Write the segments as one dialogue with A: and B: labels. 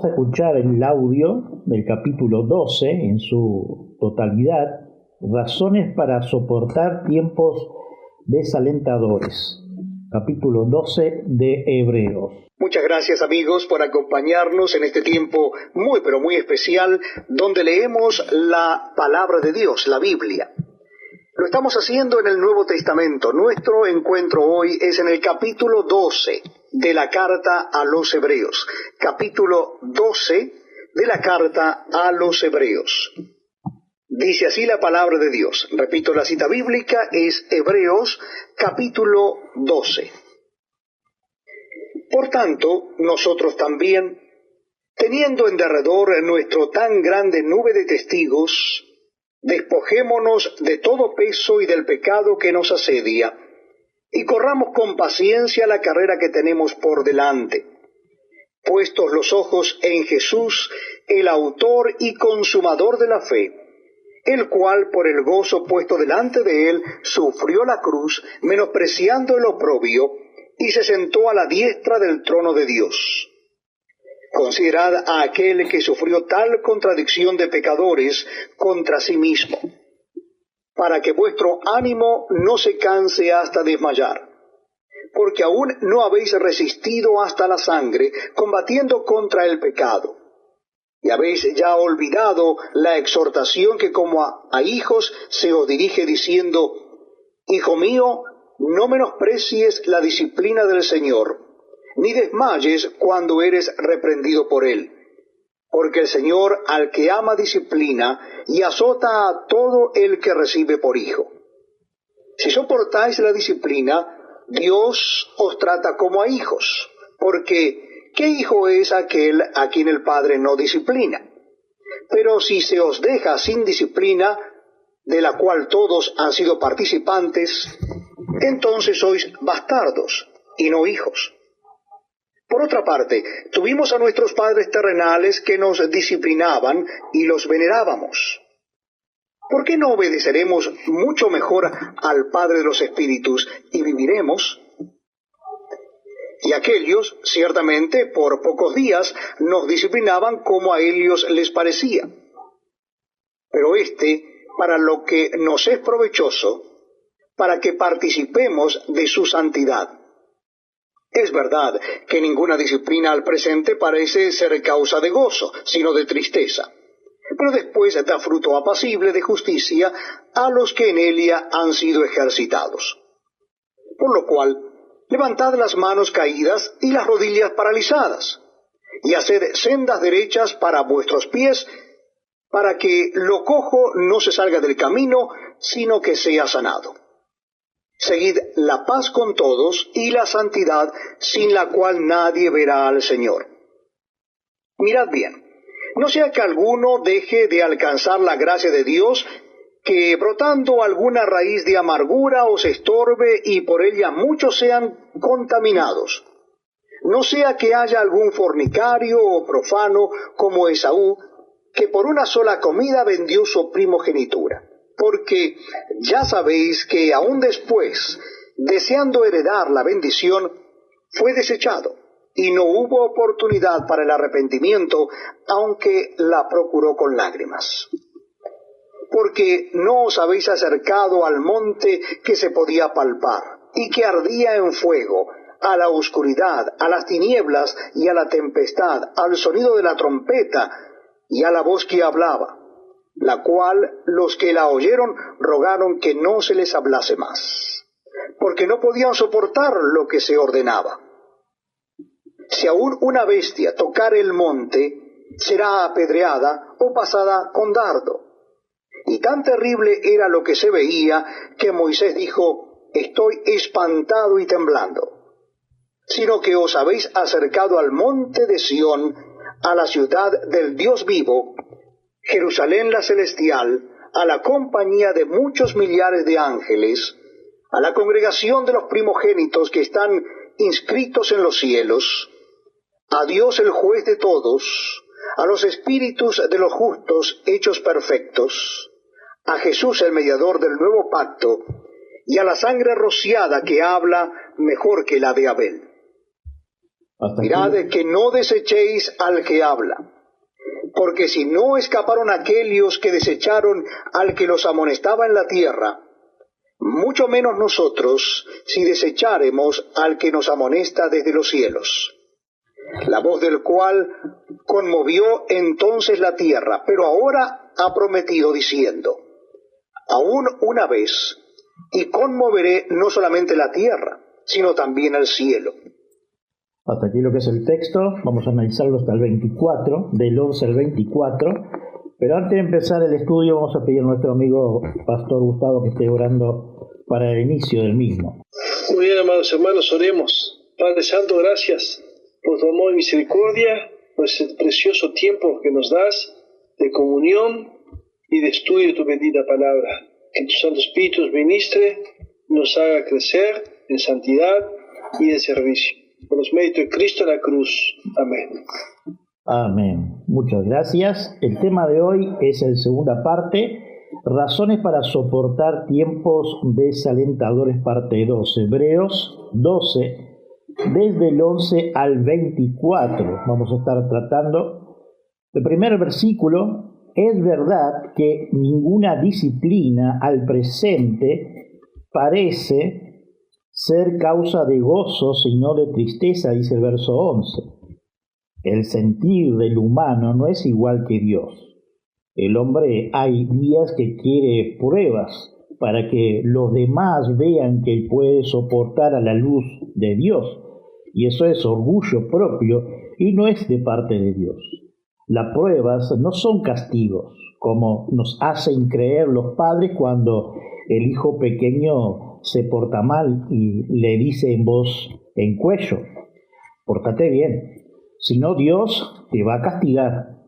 A: Vamos a escuchar el audio del capítulo 12 en su totalidad, razones para soportar tiempos desalentadores. Capítulo 12 de Hebreos.
B: Muchas gracias, amigos, por acompañarnos en este tiempo muy pero muy especial donde leemos la palabra de Dios, la Biblia. Lo estamos haciendo en el Nuevo Testamento. Nuestro encuentro hoy es en el capítulo 12 de la carta a los Hebreos. Capítulo 12 de la carta a los Hebreos. Dice así la palabra de Dios. Repito, la cita bíblica es Hebreos capítulo 12. Por tanto, nosotros también, teniendo en derredor nuestro tan grande nube de testigos, despojémonos de todo peso y del pecado que nos asedia, y corramos con paciencia la carrera que tenemos por delante, puestos los ojos en Jesús, el autor y consumador de la fe, el cual por el gozo puesto delante de él sufrió la cruz, menospreciando el oprobio, y se sentó a la diestra del trono de Dios. Considerad a aquel que sufrió tal contradicción de pecadores contra sí mismo, para que vuestro ánimo no se canse hasta desmayar, porque aún no habéis resistido hasta la sangre, combatiendo contra el pecado. Y habéis ya olvidado la exhortación que como a hijos se os dirige diciendo: Hijo mío, no menosprecies la disciplina del Señor, ni desmayes cuando eres reprendido por Él. Porque el Señor al que ama disciplina y azota a todo el que recibe por hijo. Si soportáis la disciplina, Dios os trata como a hijos, porque ¿qué hijo es aquel a quien el Padre no disciplina? Pero si se os deja sin disciplina, de la cual todos han sido participantes, entonces sois bastardos y no hijos. Por otra parte, tuvimos a nuestros padres terrenales que nos disciplinaban y los venerábamos. ¿Por qué no obedeceremos mucho mejor al Padre de los Espíritus y viviremos? Y aquellos, ciertamente, por pocos días nos disciplinaban como a ellos les parecía. Pero para lo que nos es provechoso, para que participemos de su santidad. Es verdad que ninguna disciplina al presente parece ser causa de gozo, sino de tristeza, pero después da fruto apacible de justicia a los que en ella han sido ejercitados. Por lo cual, levantad las manos caídas y las rodillas paralizadas, y haced sendas derechas para vuestros pies, para que lo cojo no se salga del camino, sino que sea sanado. Seguid la paz con todos y la santidad, sin la cual nadie verá al Señor. Mirad bien, no sea que alguno deje de alcanzar la gracia de Dios, que brotando alguna raíz de amargura os estorbe y por ella muchos sean contaminados. No sea que haya algún fornicario o profano como Esaú, que por una sola comida vendió su primogenitura. Porque ya sabéis que aún después, deseando heredar la bendición, fue desechado, y no hubo oportunidad para el arrepentimiento, aunque la procuró con lágrimas. Porque no os habéis acercado al monte que se podía palpar, y que ardía en fuego, a la oscuridad, a las tinieblas y a la tempestad, al sonido de la trompeta y a la voz que hablaba, la cual los que la oyeron rogaron que no se les hablase más, porque no podían soportar lo que se ordenaba. Si aún una bestia tocare el monte, será apedreada o pasada con dardo. Y tan terrible era lo que se veía, que Moisés dijo: estoy espantado y temblando. Sino que os habéis acercado al monte de Sión, a la ciudad del Dios vivo, Jerusalén la celestial, a la compañía de muchos millares de ángeles, a la congregación de los primogénitos que están inscritos en los cielos, a Dios el juez de todos, a los espíritus de los justos hechos perfectos, a Jesús el mediador del nuevo pacto, y a la sangre rociada que habla mejor que la de Abel. Mirad que no desechéis al que habla, porque si no escaparon aquellos que desecharon al que los amonestaba en la tierra, mucho menos nosotros si desecháremos al que nos amonesta desde los cielos, la voz del cual conmovió entonces la tierra, pero ahora ha prometido diciendo: aún una vez, y conmoveré no solamente la tierra, sino también el cielo.
A: Hasta aquí lo que es el texto. Vamos a analizarlo hasta el 24, del 11 al 24. Pero antes de empezar el estudio, vamos a pedir a nuestro amigo Pastor Gustavo que esté orando para el inicio del mismo.
C: Muy bien, amados hermanos, oremos. Padre Santo, gracias por tu amor y misericordia, por ese precioso tiempo que nos das de comunión y de estudio de tu bendita palabra. Que tu Santo Espíritu nos ministre, nos haga crecer en santidad y en servicio. Por los méritos de Cristo en la cruz. Amén.
A: Amén. Muchas gracias. El tema de hoy es la segunda parte, razones para soportar tiempos desalentadores, parte 2, Hebreos 12, desde el 11 al 24. Vamos a estar tratando el primer versículo. Es verdad que ninguna disciplina al presente parece ser causa de gozo, sino de tristeza, dice el verso 11. El sentir del humano no es igual que Dios. El hombre hay días que quiere pruebas para que los demás vean que él puede soportar a la luz de Dios. Y eso es orgullo propio y no es de parte de Dios. Las pruebas no son castigos, como nos hacen creer los padres cuando el hijo pequeño se porta mal y le dice en voz en cuello: pórtate bien, si no Dios te va a castigar.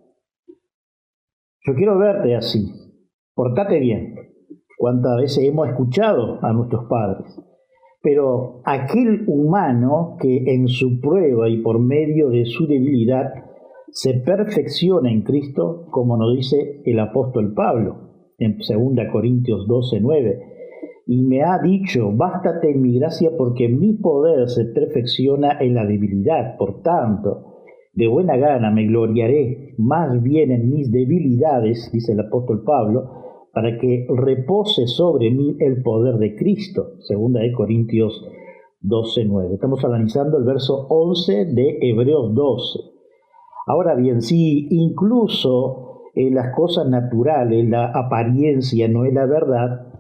A: Yo quiero verte así, pórtate bien. ¿Cuántas veces hemos escuchado a nuestros padres? Pero aquel humano que en su prueba y por medio de su debilidad se perfecciona en Cristo, como nos dice el apóstol Pablo en 2 Corintios 12:9, y me ha dicho: bástate en mi gracia, porque mi poder se perfecciona en la debilidad. Por tanto, de buena gana me gloriaré más bien en mis debilidades, dice el apóstol Pablo, para que repose sobre mí el poder de Cristo. 2 Corintios 12:9. Estamos analizando el verso 11 de Hebreos 12. Ahora bien, si incluso en las cosas naturales la apariencia no es la verdad,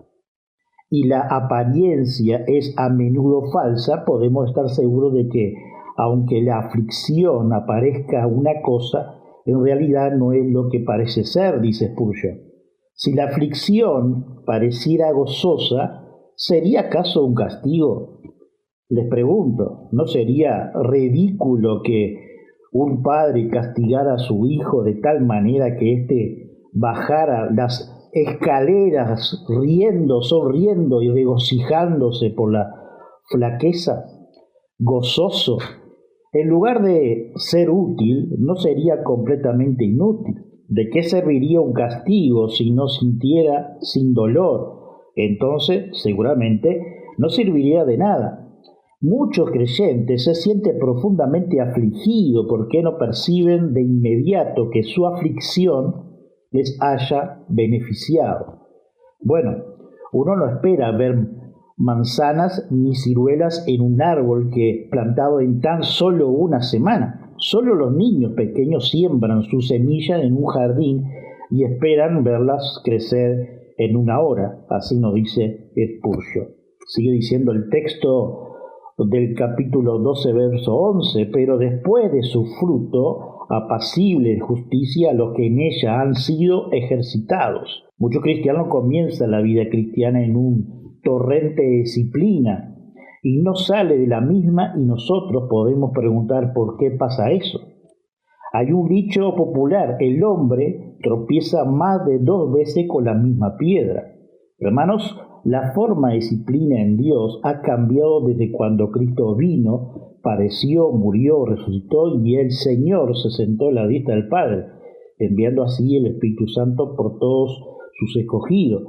A: y la apariencia es a menudo falsa, podemos estar seguros de que, aunque la aflicción aparezca una cosa, en realidad no es lo que parece ser, dice Spurgeon. Si la aflicción pareciera gozosa, ¿sería acaso un castigo? Les pregunto, ¿no sería ridículo que un padre castigara a su hijo de tal manera que éste bajara las escaleras riendo, sonriendo y regocijándose por la flaqueza, gozoso? En lugar de ser útil, no sería completamente inútil. ¿De qué serviría un castigo si no sintiera sin dolor? Entonces, seguramente, no serviría de nada. Muchos creyentes se sienten profundamente afligidos porque no perciben de inmediato que su aflicción les haya beneficiado. Bueno, uno no espera ver manzanas ni ciruelas en un árbol que plantado en tan solo una semana. Solo los niños pequeños siembran su semilla en un jardín y esperan verlas crecer en una hora. Así nos dice Spurgeon. Sigue diciendo el texto del capítulo 12, verso 11, pero después de su fruto apacible de justicia los que en ella han sido ejercitados. Muchos cristianos comienzan la vida cristiana en un torrente de disciplina y no sale de la misma, y nosotros podemos preguntar por qué pasa eso. Hay un dicho popular: el hombre tropieza más de 2 veces con la misma piedra. Hermanos, la forma de disciplina en Dios ha cambiado desde cuando Cristo vino, padeció, murió, resucitó y el Señor se sentó a la diestra del Padre, enviando así el Espíritu Santo por todos sus escogidos.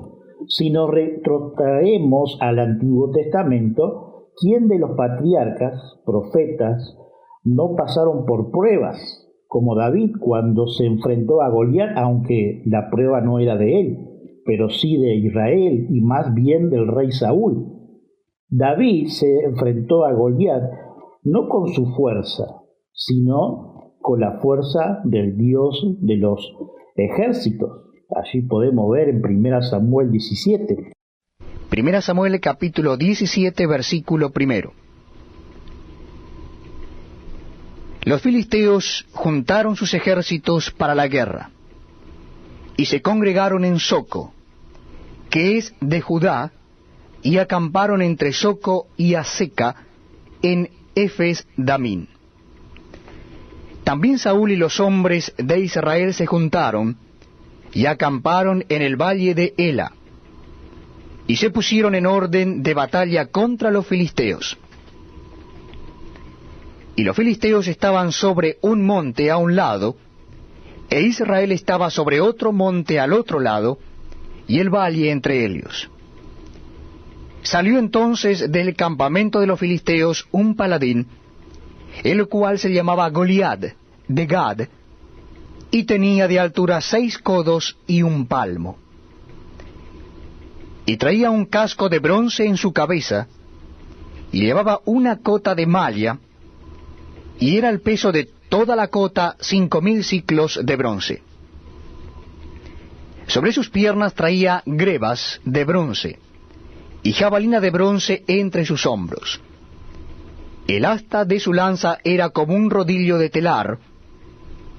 A: Si nos retrotraemos al Antiguo Testamento, ¿quién de los patriarcas, profetas, no pasaron por pruebas, como David cuando se enfrentó a Goliat, aunque la prueba no era de él, pero sí de Israel y más bien del rey Saúl. David se enfrentó a Goliat no con su fuerza, sino con la fuerza del Dios de los ejércitos. Allí podemos ver en 1 Samuel 17.
D: 1 Samuel capítulo 17, versículo 1. Los filisteos juntaron sus ejércitos para la guerra, y se congregaron en Soco, que es de Judá, y acamparon entre Soco y Aseca, en Efes Damín. También Saúl y los hombres de Israel se juntaron, y acamparon en el valle de Ela, y se pusieron en orden de batalla contra los filisteos. Y los filisteos estaban sobre un monte a un lado, e Israel estaba sobre otro monte al otro lado, y el valle entre ellos. Salió entonces del campamento de los filisteos un paladín, el cual se llamaba Goliat, de Gad, y tenía de altura 6 codos y 1 palmo. Y traía un casco de bronce en su cabeza, y llevaba una cota de malla, y era el peso de toda la cota 5,000 siclos de bronce. Sobre sus piernas traía grebas de bronce, y jabalina de bronce entre sus hombros. El asta de su lanza era como un rodillo de telar,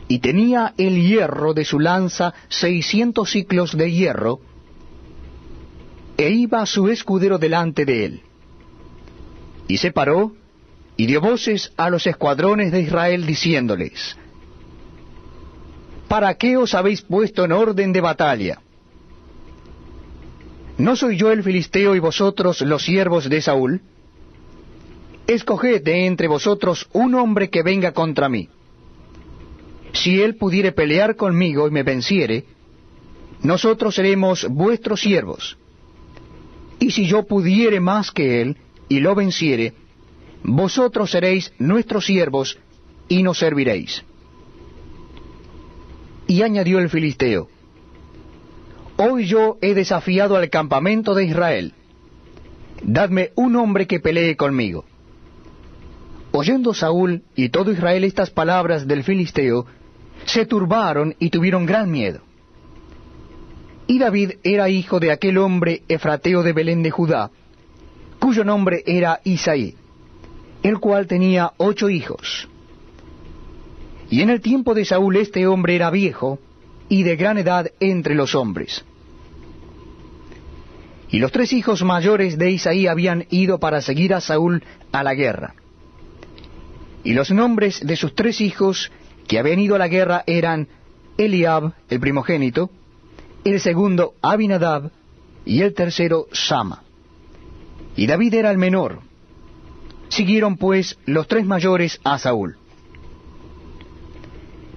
D: y tenía el hierro de su lanza 600 siclos de hierro, e iba su escudero delante de él. Y se paró, y dio voces a los escuadrones de Israel, diciéndoles: ¿Para qué os habéis puesto en orden de batalla? ¿No soy yo el filisteo y vosotros los siervos de Saúl? Escoged de entre vosotros un hombre que venga contra mí. Si él pudiere pelear conmigo y me venciere, nosotros seremos vuestros siervos. Y si yo pudiere más que él y lo venciere, vosotros seréis nuestros siervos y nos serviréis. Y añadió el filisteo: Hoy yo he desafiado al campamento de Israel. Dadme un hombre que pelee conmigo. Oyendo Saúl y todo Israel estas palabras del filisteo, se turbaron y tuvieron gran miedo. Y David era hijo de aquel hombre efrateo de Belén de Judá, cuyo nombre era Isaí, el cual tenía 8 hijos. Y en el tiempo de Saúl este hombre era viejo, y de gran edad entre los hombres. Y los 3 hijos mayores de Isaí habían ido para seguir a Saúl a la guerra. Y los nombres de sus 3 hijos que habían ido a la guerra eran Eliab, el primogénito, el segundo Abinadab, y el tercero Sama. Y David era el menor. Siguieron pues los 3 mayores a Saúl.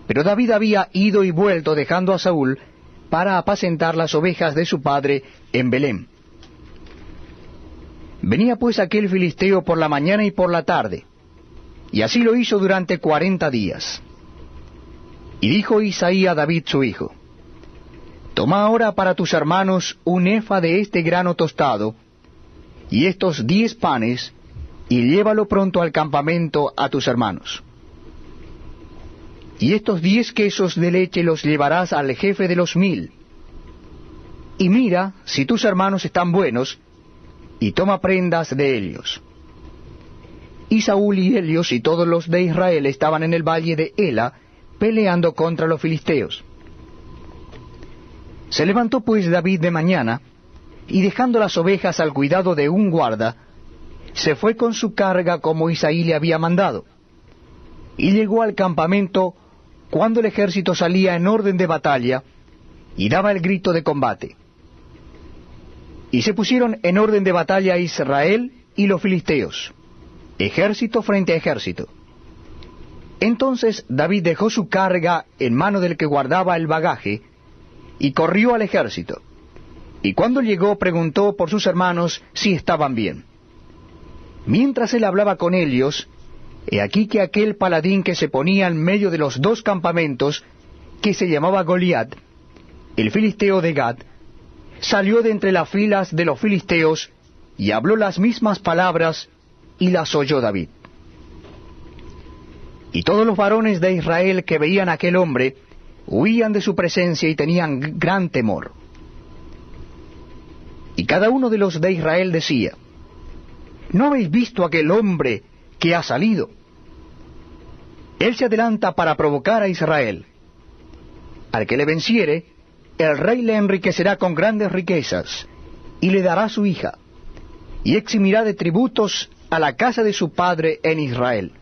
D: Pero David había ido y vuelto dejando a Saúl para apacentar las ovejas de su padre en Belén. Venía pues aquel filisteo por la mañana y por la tarde, y así lo hizo durante 40 días. Y dijo Isaí a David su hijo: Toma ahora para tus hermanos un efa de este grano tostado, y estos 10 panes, y llévalo pronto al campamento a tus hermanos. Y estos 10 quesos de leche los llevarás al jefe de los 1000. Y mira si tus hermanos están buenos, y toma prendas de ellos. Y Saúl y ellos y todos los de Israel estaban en el valle de Ela, peleando contra los filisteos. Se levantó pues David de mañana, y dejando las ovejas al cuidado de un guarda, se fue con su carga como Isaí le había mandado, y llegó al campamento cuando el ejército salía en orden de batalla, y daba el grito de combate. Y se pusieron en orden de batalla Israel y los filisteos, ejército frente a ejército. Entonces David dejó su carga en mano del que guardaba el bagaje, y corrió al ejército. Y cuando llegó preguntó por sus hermanos si estaban bien. Mientras él hablaba con ellos, He aquí que aquel paladín que se ponía en medio de los dos campamentos, que se llamaba Goliat, el filisteo de Gat, salió de entre las filas de los filisteos y habló las mismas palabras, y las oyó David. Y todos los varones de Israel que veían a aquel hombre, huían de su presencia y tenían gran temor. Y cada uno de los de Israel decía: ¿no habéis visto aquel hombre que ha salido? Él se adelanta para provocar a Israel. Al que le venciere, el rey le enriquecerá con grandes riquezas, y le dará su hija, y eximirá de tributos a la casa de su padre en Israel.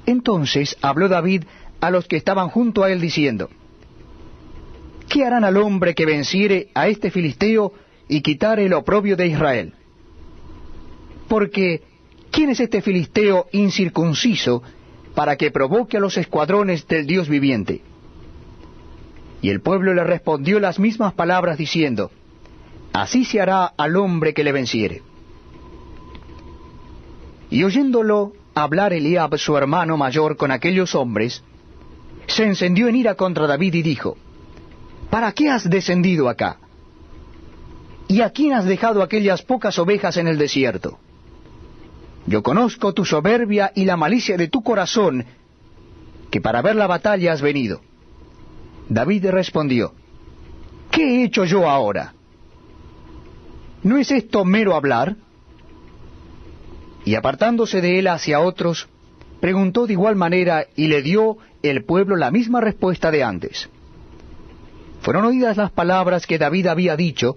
D: Entonces habló David a los que estaban junto a él, diciendo: ¿qué harán al hombre que venciere a este filisteo y quitare el oprobio de Israel? Porque, ¿quién es este filisteo incircunciso para que provoque a los escuadrones del Dios viviente? Y el pueblo le respondió las mismas palabras, diciendo: así se hará al hombre que le venciere. Y oyéndolo hablar Eliab, su hermano mayor, con aquellos hombres, se encendió en ira contra David y dijo: ¿para qué has descendido acá? ¿Y a quién has dejado aquellas pocas ovejas en el desierto? Yo conozco tu soberbia y la malicia de tu corazón, que para ver la batalla has venido. David respondió: ¿qué he hecho yo ahora? ¿No es esto mero hablar? Y apartándose de él hacia otros, preguntó de igual manera, y le dio el pueblo la misma respuesta de antes. Fueron oídas las palabras que David había dicho,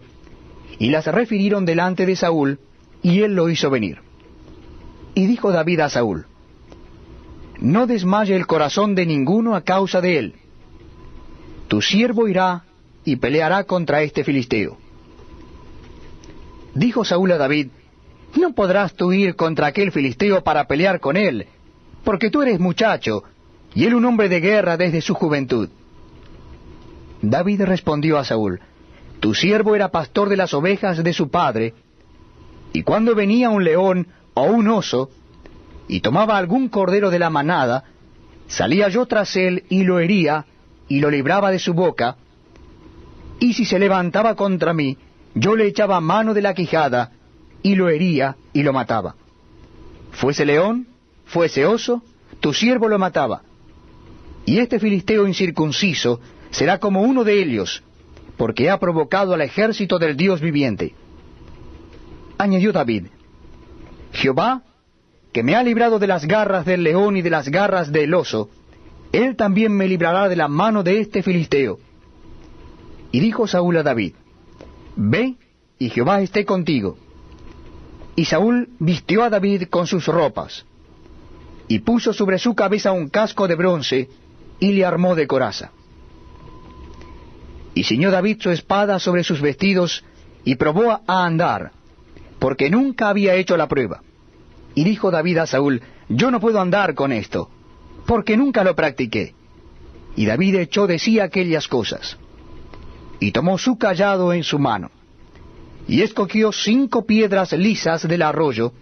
D: y las refirieron delante de Saúl, y él lo hizo venir. Y dijo David a Saúl: no desmaye el corazón de ninguno a causa de él. Tu siervo irá y peleará contra este filisteo. Dijo Saúl a David: no podrás tú ir contra aquel filisteo para pelear con él, porque tú eres muchacho, y él un hombre de guerra desde su juventud. David respondió a Saúl: tu siervo era pastor de las ovejas de su padre, y cuando venía un león o un oso, y tomaba algún cordero de la manada, salía yo tras él y lo hería, y lo libraba de su boca, y si se levantaba contra mí, yo le echaba mano de la quijada, y lo hería y lo mataba. Fuese león, fuese oso, tu siervo lo mataba. Y este filisteo incircunciso será como uno de ellos, porque ha provocado al ejército del Dios viviente. Añadió David: Jehová, que me ha librado de las garras del león y de las garras del oso, él también me librará de la mano de este filisteo. Y dijo Saúl a David: ve, y Jehová esté contigo. Y Saúl vistió a David con sus ropas, y puso sobre su cabeza un casco de bronce, y le armó de coraza. Y ciñó David su espada sobre sus vestidos, y probó a andar, porque nunca había hecho la prueba. Y dijo David a Saúl: yo no puedo andar con esto, porque nunca lo practiqué. Y David echó de sí aquellas cosas. Y tomó su cayado en su mano, y escogió 5 piedras lisas del arroyo,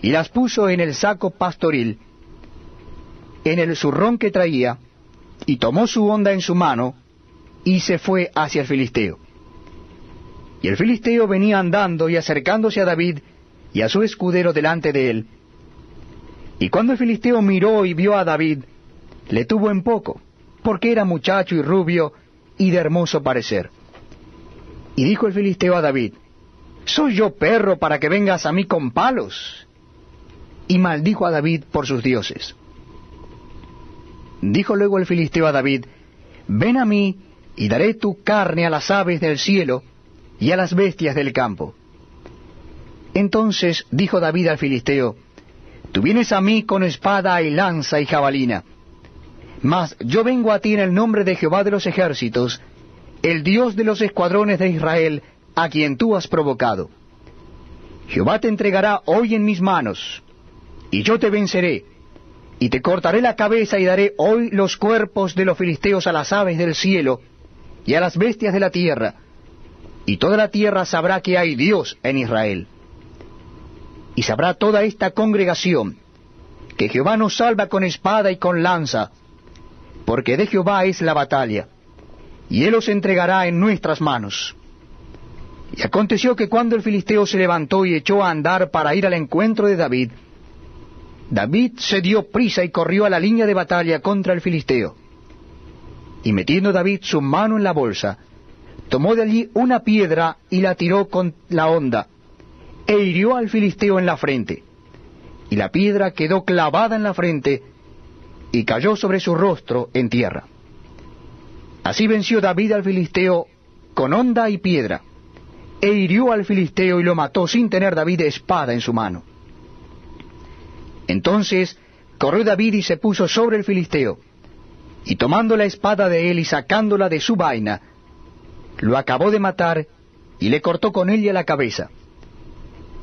D: y las puso en el saco pastoril, en el zurrón que traía, y tomó su honda en su mano, y se fue hacia el filisteo. Y el filisteo venía andando y acercándose a David y a su escudero delante de él. Y cuando el filisteo miró y vio a David, le tuvo en poco, porque era muchacho y rubio, y de hermoso parecer. Y dijo el filisteo a David: ¿soy yo perro para que vengas a mí con palos? Y maldijo a David por sus dioses. Dijo luego el filisteo a David: ven a mí, y daré tu carne a las aves del cielo y a las bestias del campo. Entonces dijo David al filisteo: tú vienes a mí con espada y lanza y jabalina, mas yo vengo a ti en el nombre de Jehová de los ejércitos, el Dios de los escuadrones de Israel, a quien tú has provocado. Jehová te entregará hoy en mis manos, y yo te venceré, y te cortaré la cabeza, y daré hoy los cuerpos de los filisteos a las aves del cielo y a las bestias de la tierra, y toda la tierra sabrá que hay Dios en Israel. Y sabrá toda esta congregación que Jehová nos salva con espada y con lanza, porque de Jehová es la batalla, y él os entregará en nuestras manos. Y aconteció que cuando el filisteo se levantó y echó a andar para ir al encuentro de David, David se dio prisa y corrió a la línea de batalla contra el filisteo. Y metiendo David su mano en la bolsa, tomó de allí una piedra y la tiró con la honda, e hirió al filisteo en la frente. Y la piedra quedó clavada en la frente, y cayó sobre su rostro en tierra. Así venció David al filisteo con honda y piedra, e hirió al filisteo y lo mató sin tener David espada en su mano. Entonces corrió David y se puso sobre el filisteo, y tomando la espada de él y sacándola de su vaina, lo acabó de matar y le cortó con ella la cabeza.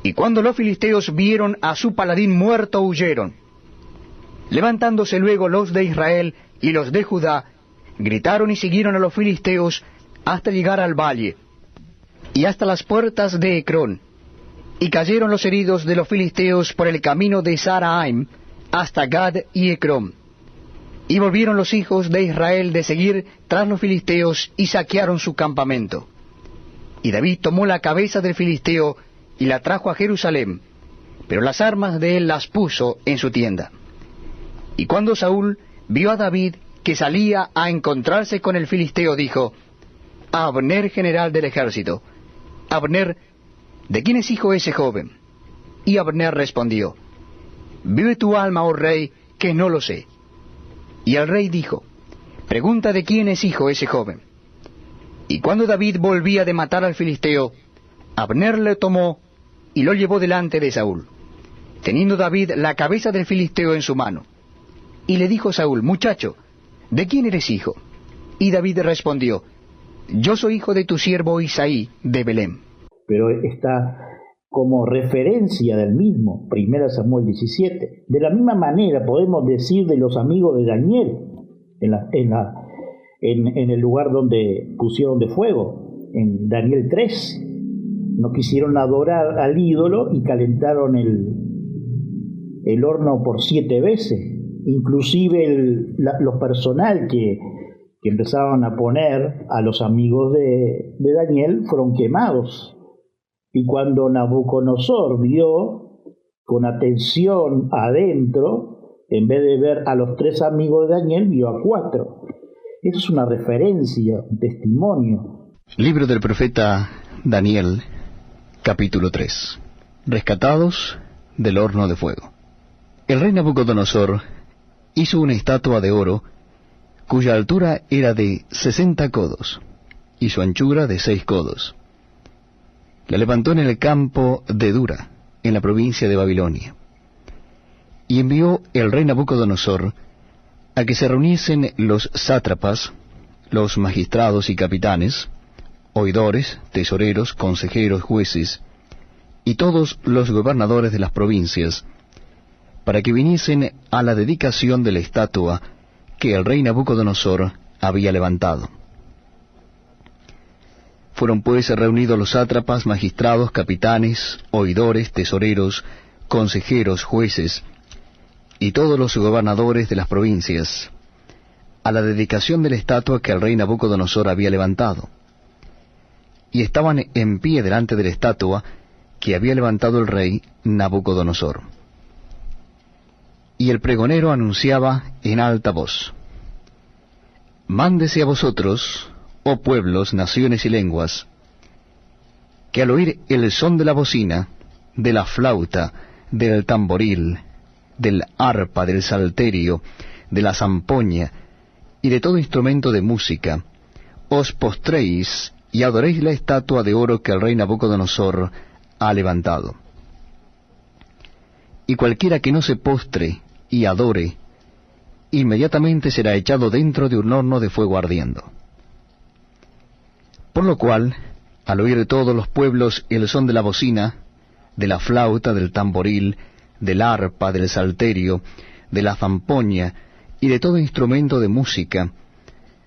D: Y cuando los filisteos vieron a su paladín muerto, huyeron. Levantándose luego los de Israel y los de Judá, gritaron y siguieron a los filisteos hasta llegar al valle, y hasta las puertas de Ecrón, y cayeron los heridos de los filisteos por el camino de Saraim hasta Gad y Ecrón. Y volvieron los hijos de Israel de seguir tras los filisteos y saquearon su campamento. Y David tomó la cabeza del filisteo y la trajo a Jerusalén, pero las armas de él las puso en su tienda. Y cuando Saúl vio a David que salía a encontrarse con el filisteo, dijo a Abner, general del ejército: Abner, ¿de quién es hijo ese joven? Y Abner respondió: vive tu alma, oh rey, que no lo sé. Y el rey dijo: pregunta de quién es hijo ese joven. Y cuando David volvía de matar al filisteo, Abner le tomó y lo llevó delante de Saúl, teniendo David la cabeza del filisteo en su mano. Y le dijo Saúl: muchacho, ¿de quién eres hijo? Y David respondió: yo soy hijo de tu siervo Isaí de Belén.
A: Pero está como referencia del mismo, 1 Samuel 17. De la misma manera podemos decir de los amigos de Daniel, en el lugar donde pusieron de fuego, en Daniel 3. No quisieron adorar al ídolo y calentaron el horno por 7 veces. Inclusive los personal que empezaban a poner a los amigos de Daniel fueron quemados. Y cuando Nabucodonosor vio con atención adentro, en vez de ver a los 3 amigos de Daniel, vio a 4. Eso es una referencia, un testimonio.
D: Libro del profeta Daniel, capítulo 3. Rescatados del horno de fuego. El rey Nabucodonosor hizo una estatua de oro, cuya altura era de 60 codos, y su anchura de 6 codos. La levantó en el campo de Dura, en la provincia de Babilonia. Y envió el rey Nabucodonosor a que se reuniesen los sátrapas, los magistrados y capitanes, oidores, tesoreros, consejeros, jueces, y todos los gobernadores de las provincias, para que viniesen a la dedicación de la estatua que el rey Nabucodonosor había levantado. Fueron pues reunidos los sátrapas, magistrados, capitanes, oidores, tesoreros, consejeros, jueces, y todos los gobernadores de las provincias, a la dedicación de la estatua que el rey Nabucodonosor había levantado. Y estaban en pie delante de la estatua que había levantado el rey Nabucodonosor. Y el pregonero anunciaba en alta voz: mándese a vosotros, oh pueblos, naciones y lenguas, que al oír el son de la bocina, de la flauta, del tamboril, del arpa, del salterio, de la zampoña y de todo instrumento de música, os postréis y adoréis la estatua de oro que el rey Nabucodonosor ha levantado. Y cualquiera que no se postre y adore, inmediatamente será echado dentro de un horno de fuego ardiendo. Por lo cual, al oír todos los pueblos el son de la bocina, de la flauta, del tamboril, del arpa, del salterio, de la zampoña y de todo instrumento de música,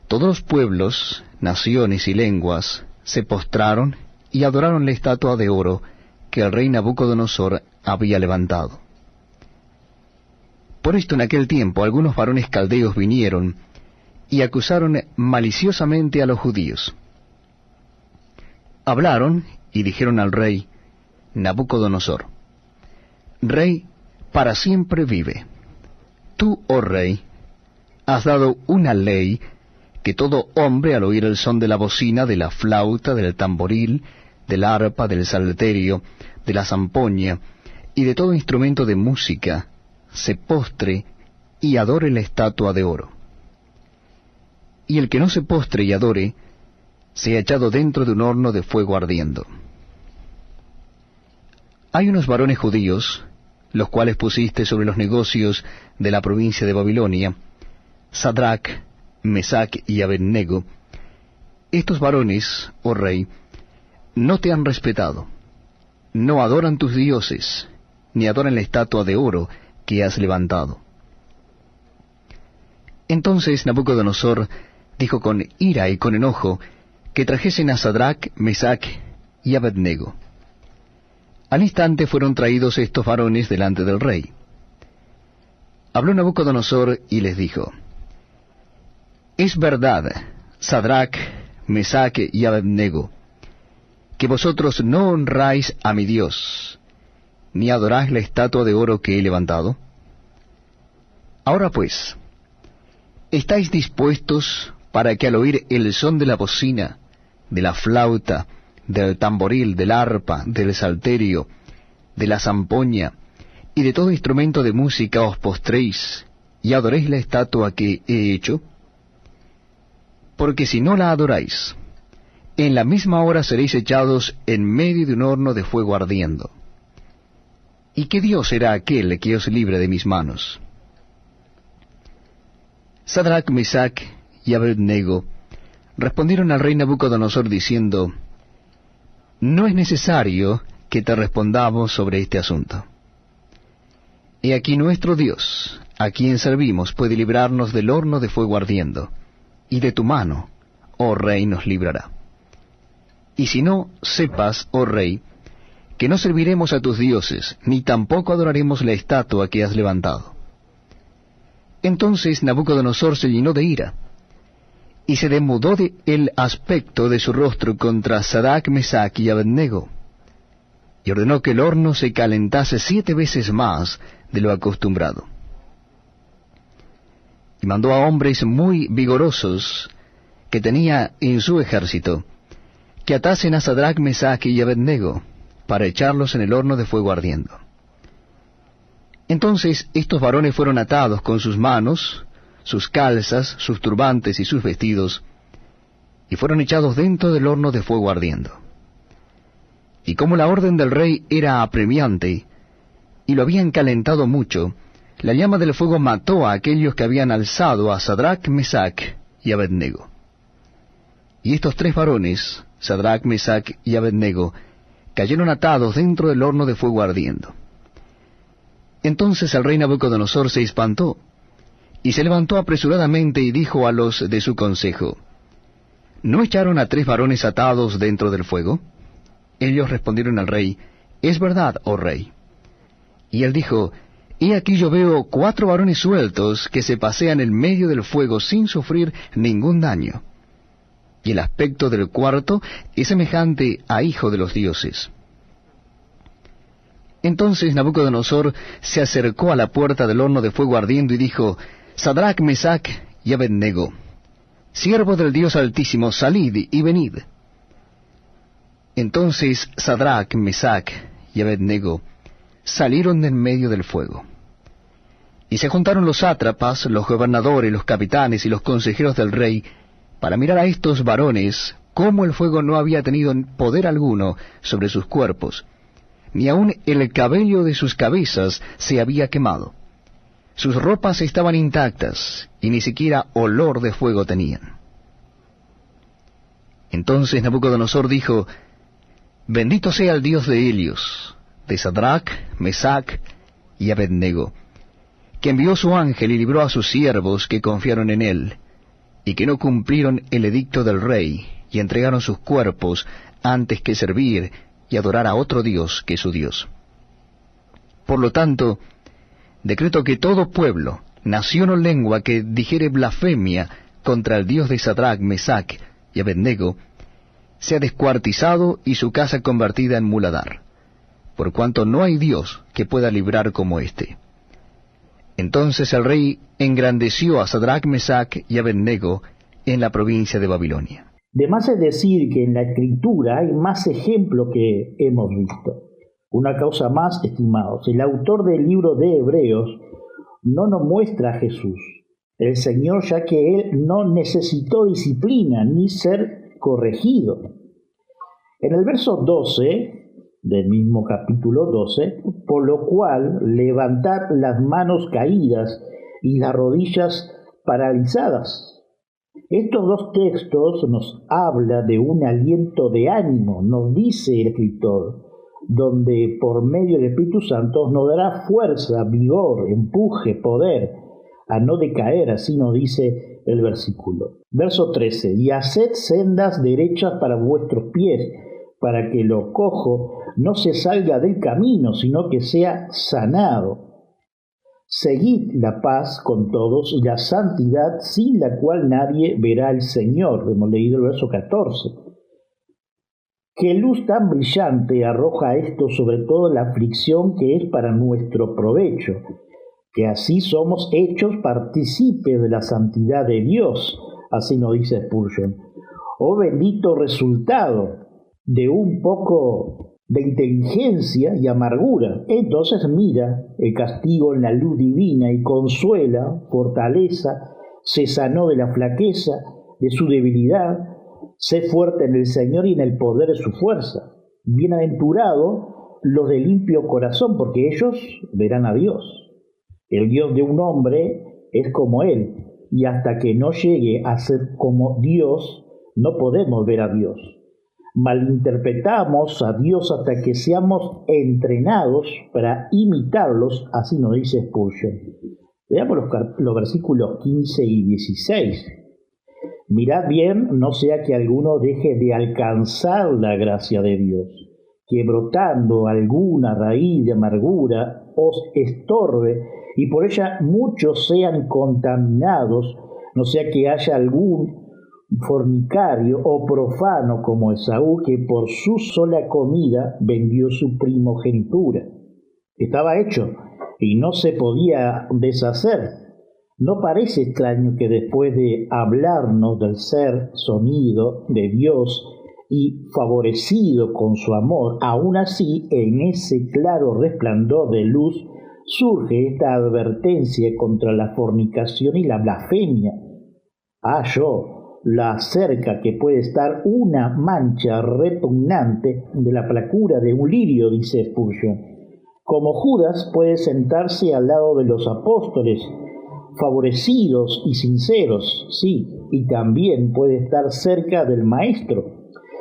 D: todos los pueblos, naciones y lenguas se postraron y adoraron la estatua de oro que el rey Nabucodonosor había levantado. Por esto en aquel tiempo algunos varones caldeos vinieron y acusaron maliciosamente a los judíos. Hablaron y dijeron al rey Nabucodonosor: Rey, para siempre vive. Tú, oh rey, has dado una ley que todo hombre al oír el son de la bocina, de la flauta, del tamboril, del arpa, del salterio, de la zampoña y de todo instrumento de música, se postre y adore la estatua de oro. Y el que no se postre y adore, sea echado dentro de un horno de fuego ardiendo. Hay unos varones judíos, los cuales pusiste sobre los negocios de la provincia de Babilonia, Sadrach, Mesach y Abednego. Estos varones, oh rey, no te han respetado, no adoran tus dioses, ni adoran la estatua de oro que has levantado. Entonces Nabucodonosor dijo con ira y con enojo que trajesen a Sadrach, Mesach y Abednego. Al instante fueron traídos estos varones delante del rey. Habló Nabucodonosor y les dijo: Es verdad, Sadrach, Mesach y Abednego, que vosotros no honráis a mi Dios, ni adoráis la estatua de oro que he levantado. Ahora pues, ¿estáis dispuestos para que al oír el son de la bocina, de la flauta, del tamboril, del arpa, del salterio, de la zampoña y de todo instrumento de música os postréis y adoréis la estatua que he hecho? Porque si no la adoráis, en la misma hora seréis echados en medio de un horno de fuego ardiendo. ¿Y qué Dios será aquel que os libre de mis manos? Sadrach, Mesach y Abednego respondieron al rey Nabucodonosor diciendo: No es necesario que te respondamos sobre este asunto. He aquí nuestro Dios, a quien servimos, puede librarnos del horno de fuego ardiendo, y de tu mano, oh rey, nos librará. Y si no, sepas, oh rey, que no serviremos a tus dioses, ni tampoco adoraremos la estatua que has levantado. Entonces Nabucodonosor se llenó de ira, y se demudó el aspecto de su rostro contra Sadrach, Mesach y Abednego, y ordenó que el horno se calentase 7 veces más de lo acostumbrado. Y mandó a hombres muy vigorosos que tenía en su ejército, que atasen a Sadrach, Mesach y Abednego, para echarlos en el horno de fuego ardiendo. Entonces estos varones fueron atados con sus manos, sus calzas, sus turbantes y sus vestidos, y fueron echados dentro del horno de fuego ardiendo. Y como la orden del rey era apremiante, y lo habían calentado mucho, la llama del fuego mató a aquellos que habían alzado a Sadrach, Mesach y Abednego. Y estos 3 varones, Sadrach, Mesach y Abednego, cayeron atados dentro del horno de fuego ardiendo. Entonces el rey Nabucodonosor se espantó, y se levantó apresuradamente y dijo a los de su consejo: ¿No echaron a 3 varones atados dentro del fuego? Ellos respondieron al rey: Es verdad, oh rey. Y él dijo: He aquí yo veo 4 varones sueltos que se pasean en medio del fuego sin sufrir ningún daño. Y el aspecto del cuarto es semejante a hijo de los dioses. Entonces Nabucodonosor se acercó a la puerta del horno de fuego ardiendo y dijo: Sadrach, Mesach y Abednego, siervos del Dios Altísimo, salid y venid. Entonces Sadrach, Mesach y Abednego salieron de en medio del fuego. Y se juntaron los sátrapas, los gobernadores, los capitanes y los consejeros del rey, para mirar a estos varones, cómo el fuego no había tenido poder alguno sobre sus cuerpos, ni aun el cabello de sus cabezas se había quemado. Sus ropas estaban intactas, y ni siquiera olor de fuego tenían. Entonces Nabucodonosor dijo: Bendito sea el Dios de Helios, de Sadrach, Mesach y Abednego, que envió su ángel y libró a sus siervos que confiaron en él, y que no cumplieron el edicto del rey, y entregaron sus cuerpos antes que servir y adorar a otro Dios que su Dios. Por lo tanto, decreto que todo pueblo, nación o lengua que dijere blasfemia contra el Dios de Sadrach, Mesach y Abednego, sea descuartizado y su casa convertida en muladar, por cuanto no hay Dios que pueda librar como éste. Entonces el rey engrandeció a Sadrach, Mesach y Abednego en la provincia de Babilonia.
A: De más es decir que en la Escritura hay más ejemplos que hemos visto. Una causa más, estimados, el autor del libro de Hebreos no nos muestra a Jesús, el Señor, ya que Él no necesitó disciplina ni ser corregido. En el verso 12 del mismo capítulo 12, por lo cual levantad las manos caídas y las rodillas paralizadas. Estos dos textos nos habla de un aliento de ánimo, nos dice el escritor, donde por medio del Espíritu Santo nos dará fuerza, vigor, empuje, poder, a no decaer, así nos dice el versículo. Verso 13, y haced sendas derechas para vuestros pies, para que lo cojo no se salga del camino, sino que sea sanado. Seguid la paz con todos y la santidad, sin la cual nadie verá al Señor. Hemos leído el verso 14. Qué luz tan brillante arroja esto sobre todo la aflicción que es para nuestro provecho, que así somos hechos partícipes de la santidad de Dios, así nos dice Spurgeon. Oh bendito resultado de un poco de inteligencia y amargura. Entonces mira el castigo en la luz divina y consuela, fortaleza, se sanó de la flaqueza, de su debilidad, sé fuerte en el Señor y en el poder de su fuerza. Bienaventurados los de limpio corazón, porque ellos verán a Dios. El Dios de un hombre es como Él, y hasta que no llegue a ser como Dios, no podemos ver a Dios. Malinterpretamos a Dios hasta que seamos entrenados para imitarlos, así nos dice Spurgeon. Veamos los versículos 15 y 16. Mirad bien, no sea que alguno deje de alcanzar la gracia de Dios, que brotando alguna raíz de amargura os estorbe, y por ella muchos sean contaminados, no sea que haya algún fornicario o profano como Esaú, que por su sola comida vendió su primogenitura. Estaba hecho y no se podía deshacer. ¿No parece extraño que después de hablarnos del ser sonido de Dios y favorecido con su amor, aún así en ese claro resplandor de luz surge esta advertencia contra la fornicación y la blasfemia? La cerca que puede estar una mancha repugnante de la placura de un lirio, dice Spurgeon. Como Judas puede sentarse al lado de los apóstoles, favorecidos y sinceros, sí, y también puede estar cerca del Maestro.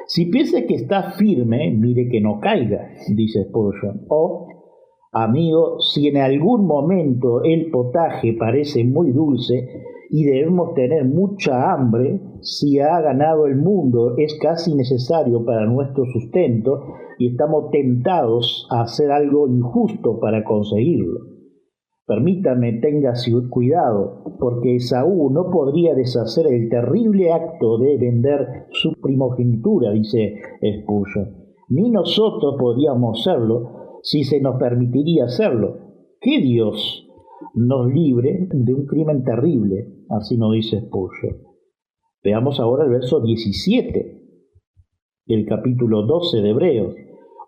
A: Si piensa que está firme, mire que no caiga, dice Spurgeon. Amigo, si en algún momento el potaje parece muy dulce y debemos tener mucha hambre, si ha ganado el mundo es casi necesario para nuestro sustento y estamos tentados a hacer algo injusto para conseguirlo. Permítame, tenga cuidado, porque Esaú no podría deshacer el terrible acto de vender su primogenitura, dice Spurgeon. Ni nosotros podríamos hacerlo si se nos permitiría hacerlo. Que Dios nos libre de un crimen terrible, así nos dice Spurgeon. Veamos ahora el verso 17 del capítulo 12 de Hebreos.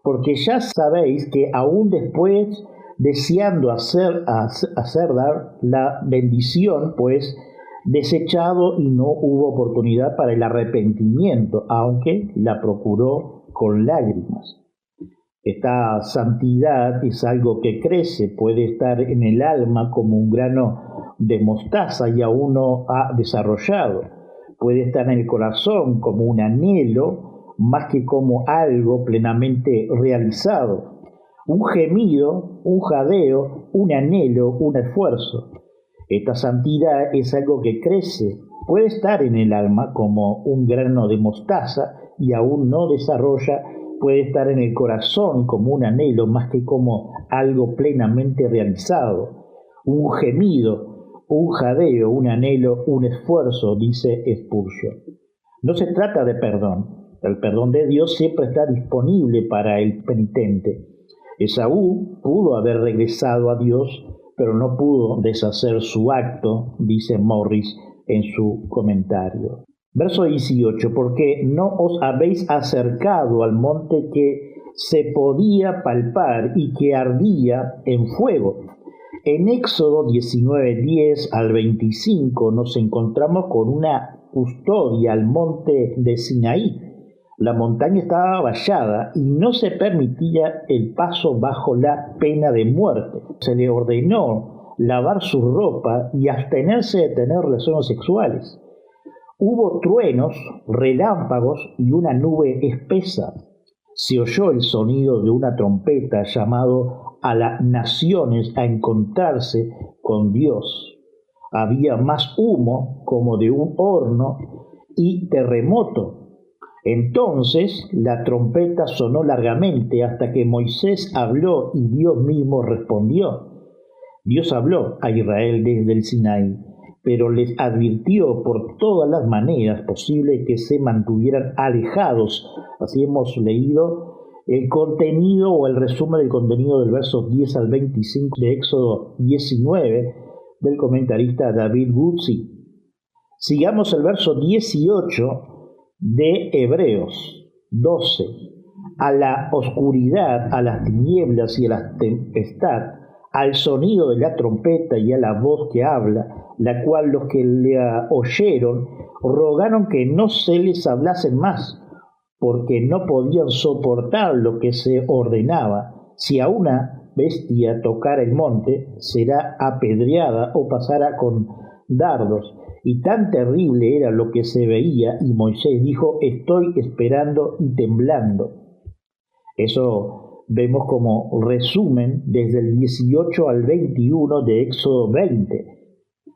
A: Porque ya sabéis que aún después, deseando hacer dar la bendición, pues desechado y no hubo oportunidad para el arrepentimiento, aunque la procuró con lágrimas. Esta santidad es algo que crece, puede estar en el alma como un grano de mostaza y aún no ha desarrollado. Puede estar en el corazón como un anhelo, más que como algo plenamente realizado. Un gemido, un jadeo, un anhelo, un esfuerzo. Esta santidad es algo que crece, puede estar en el alma como un grano de mostaza y aún no desarrolla, puede estar en el corazón como un anhelo más que como algo plenamente realizado. un gemido, un jadeo, un anhelo, un esfuerzo, dice Spurgeon. No se trata de perdón. El perdón de Dios siempre está disponible para el penitente. Esaú pudo haber regresado a Dios, pero no pudo deshacer su acto, dice Morris en su comentario. Verso 18, porque no os habéis acercado al monte que se podía palpar y que ardía en fuego. En Éxodo 19:10 al 25 nos encontramos con una custodia al monte de Sinaí. La montaña estaba vallada y no se permitía el paso bajo la pena de muerte. Se le ordenó lavar su ropa y abstenerse de tener relaciones sexuales. Hubo truenos, relámpagos y una nube espesa. Se oyó el sonido de una trompeta llamado a las naciones a encontrarse con Dios. Había más humo como de un horno y terremoto. Entonces la trompeta sonó largamente hasta que Moisés habló y Dios mismo respondió. Dios habló a Israel desde el Sinaí, pero les advirtió por todas las maneras posibles que se mantuvieran alejados. Así hemos leído el contenido o el resumen del contenido del verso 10 al 25 de Éxodo 19 del comentarista David Gutsy. Sigamos el verso 18 de Hebreos 12. A la oscuridad, a las tinieblas y a la tempestad, al sonido de la trompeta y a la voz que habla, la cual los que le oyeron rogaron que no se les hablasen más, porque no podían soportar lo que se ordenaba. Si a una bestia tocara el monte, será apedreada o pasara con dardos. Y tan terrible era lo que se veía, y Moisés dijo: estoy esperando y temblando. Eso vemos como resumen desde el 18 al 21 de Éxodo 20.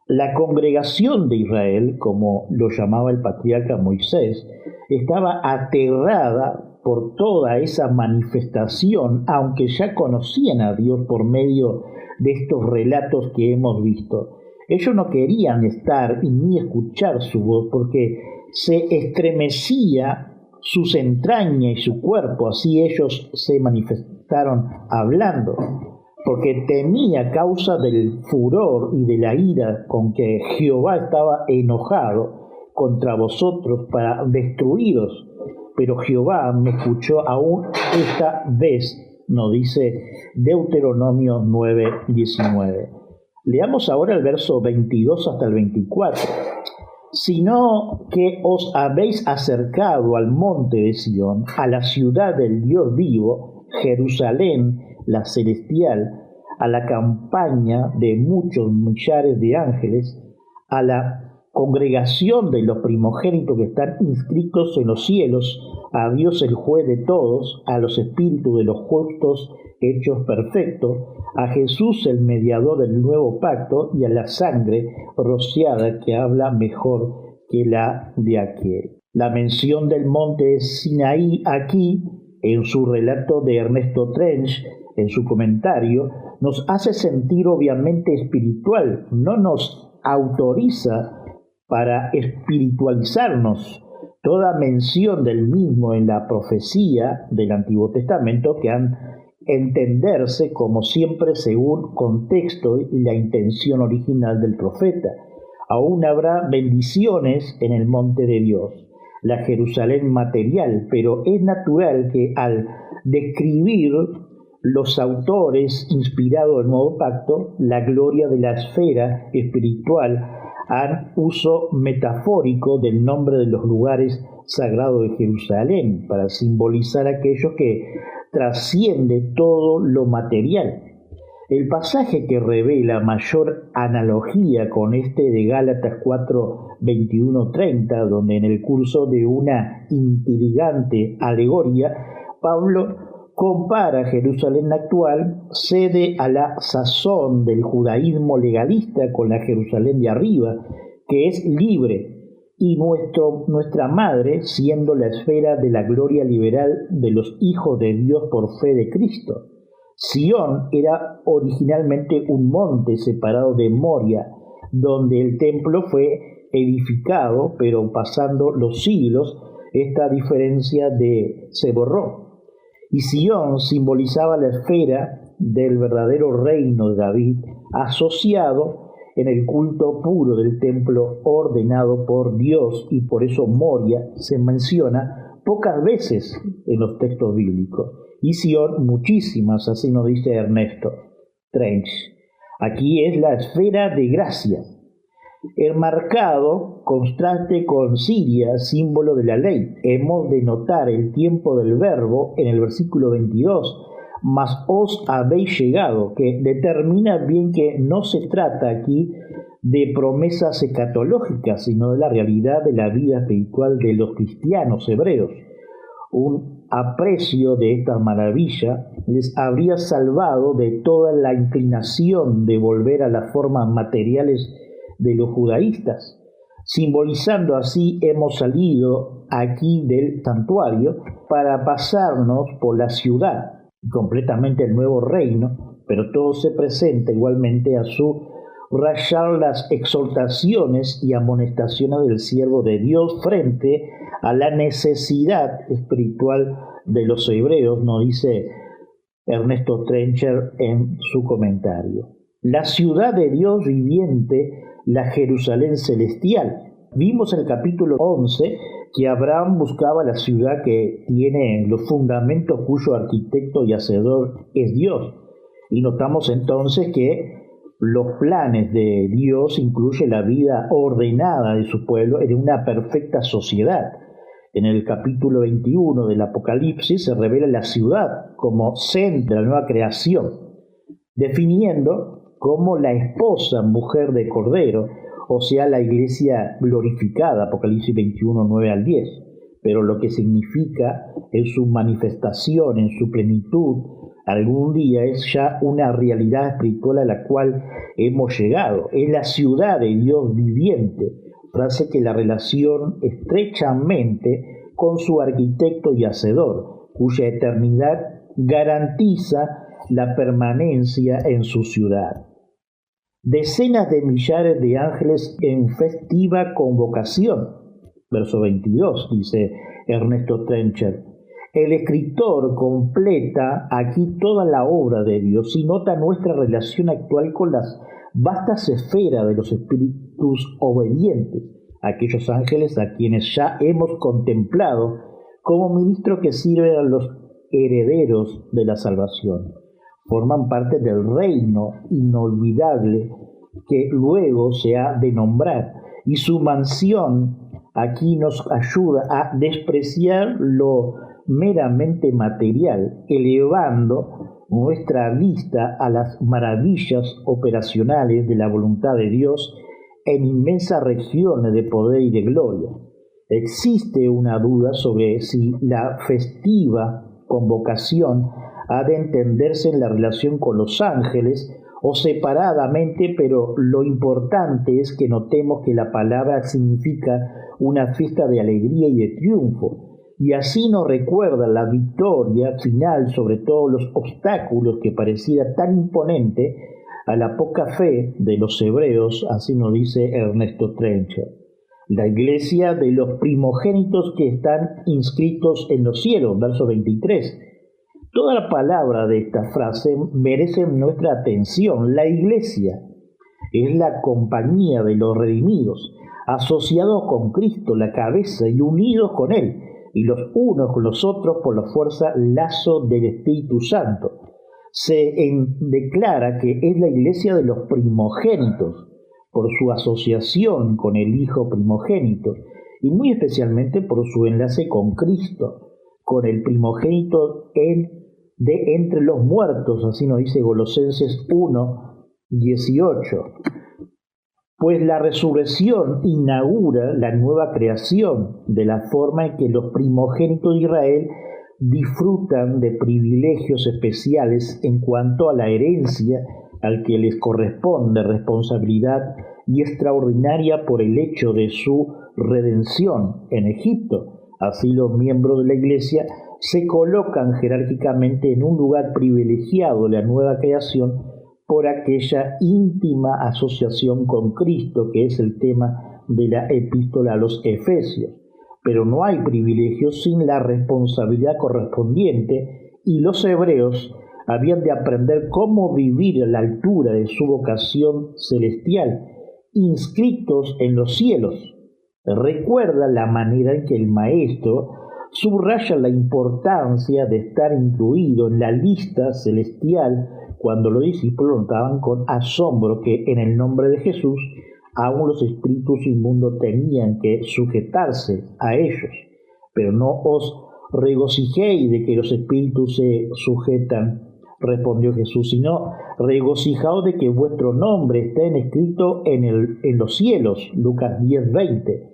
A: La congregación de Israel, como lo llamaba el patriarca Moisés, estaba aterrada por toda esa manifestación, aunque ya conocían a Dios por medio de estos relatos que hemos visto. Ellos no querían estar y ni escuchar su voz porque se estremecía sus entrañas y su cuerpo, así ellos se manifestaron hablando, porque temía causa del furor y de la ira con que Jehová estaba enojado contra vosotros para destruiros. Pero Jehová me escuchó aún esta vez, nos dice Deuteronomio 9:19. Leamos ahora el verso 22 hasta el 24. Sino que os habéis acercado al monte de Sión, a la ciudad del Dios vivo, Jerusalén, la celestial, a la campaña de muchos millares de ángeles, a la congregación de los primogénitos que están inscritos en los cielos, a Dios el juez de todos, a los espíritus de los justos hechos perfectos, a Jesús el mediador del nuevo pacto y a la sangre rociada que habla mejor que la de aquel. La mención del monte Sinaí aquí, en su relato de Ernesto Trench, en su comentario, nos hace sentir obviamente espiritual, no nos autoriza para espiritualizarnos. Toda mención del mismo en la profecía del Antiguo Testamento que han entenderse como siempre según contexto y la intención original del profeta. Aún habrá bendiciones en el monte de Dios, la Jerusalén material, pero es natural que al describir los autores inspirados del Nuevo Pacto la gloria de la esfera espiritual hagan uso metafórico del nombre de los lugares sagrados de Jerusalén para simbolizar aquello que trasciende todo lo material. El pasaje que revela mayor analogía con este de Gálatas 4:21-30, donde en el curso de una intrigante alegoría, Pablo compara Jerusalén actual, sede a la sazón del judaísmo legalista, con la Jerusalén de arriba, que es libre, y nuestra madre siendo la esfera de la gloria liberal de los hijos de Dios por fe de Cristo. Sión era originalmente un monte separado de Moria, donde el templo fue edificado, pero pasando los siglos, esta diferencia se borró. Y Sión simbolizaba la esfera del verdadero reino de David, asociado en el culto puro del templo ordenado por Dios, y por eso Moria se menciona pocas veces en los textos bíblicos, y Sión muchísimas, así nos dice Ernesto Trench. Aquí es la esfera de gracia. El marcado contraste con Siria, símbolo de la ley. Hemos de notar el tiempo del verbo en el versículo 22, mas os habéis llegado, que determina bien que no se trata aquí de promesas escatológicas, sino de la realidad de la vida espiritual de los cristianos hebreos. Un aprecio de esta maravilla les habría salvado de toda la inclinación de volver a las formas materiales de los judaístas. Simbolizando así, hemos salido aquí del santuario para pasarnos por la ciudad, completamente el nuevo reino, pero todo se presenta igualmente a subrayar las exhortaciones y amonestaciones del siervo de Dios frente a la necesidad espiritual de los hebreos, nos dice Ernesto Trencher en su comentario. La ciudad de Dios viviente, la Jerusalén celestial. Vimos en el capítulo 11 que Abraham buscaba la ciudad que tiene los fundamentos, cuyo arquitecto y hacedor es Dios. Y notamos entonces que los planes de Dios incluyen la vida ordenada de su pueblo en una perfecta sociedad. En el capítulo 21 del Apocalipsis se revela la ciudad como centro de la nueva creación, definiendo como la esposa, mujer de Cordero, o sea, la iglesia glorificada, Apocalipsis 21, 9 al 10. Pero lo que significa en su manifestación, en su plenitud, algún día es ya una realidad espiritual a la cual hemos llegado. Es la ciudad de Dios viviente, frase que la relación estrechamente con su arquitecto y hacedor, cuya eternidad garantiza la permanencia en su ciudad. Decenas de millares de ángeles en festiva convocación. Verso 22, dice Ernesto Trencher. El escritor completa aquí toda la obra de Dios y nota nuestra relación actual con las vastas esferas de los espíritus obedientes, aquellos ángeles a quienes ya hemos contemplado como ministros que sirven a los herederos de la salvación. Forman parte del reino inolvidable que luego se ha de nombrar, y su mansión aquí nos ayuda a despreciar lo meramente material, elevando nuestra vista a las maravillas operacionales de la voluntad de Dios en inmensas regiones de poder y de gloria. Existe una duda sobre si la festiva convocación ha de entenderse en la relación con los ángeles o separadamente, pero lo importante es que notemos que la palabra significa una fiesta de alegría y de triunfo, y así nos recuerda la victoria final sobre todos los obstáculos que pareciera tan imponente a la poca fe de los hebreos, así nos dice Ernesto Trencher. La iglesia de los primogénitos que están inscritos en los cielos, verso 23. Toda la palabra de esta frase merece nuestra atención. La iglesia es la compañía de los redimidos, asociados con Cristo, la cabeza, y unidos con Él, y los unos con los otros por la fuerza lazo del Espíritu Santo. Se declara que es la iglesia de los primogénitos, por su asociación con el Hijo primogénito, y muy especialmente por su enlace con Cristo, con el primogénito de entre los muertos, así nos dice Colosenses 1, 18. Pues la resurrección inaugura la nueva creación, de la forma en que los primogénitos de Israel disfrutan de privilegios especiales en cuanto a la herencia al que les corresponde responsabilidad y extraordinaria por el hecho de su redención en Egipto. Así los miembros de la Iglesia se colocan jerárquicamente en un lugar privilegiado de la nueva creación por aquella íntima asociación con Cristo, que es el tema de la epístola a los Efesios. Pero no hay privilegio sin la responsabilidad correspondiente, y los hebreos habían de aprender cómo vivir a la altura de su vocación celestial, inscritos en los cielos. Recuerda la manera en que el maestro subraya la importancia de estar incluido en la lista celestial cuando los discípulos notaban con asombro que en el nombre de Jesús aún los espíritus inmundos tenían que sujetarse a ellos. Pero no os regocijéis de que los espíritus se sujetan, respondió Jesús, sino regocijaos de que vuestro nombre esté escrito en los cielos. Lucas 10:20.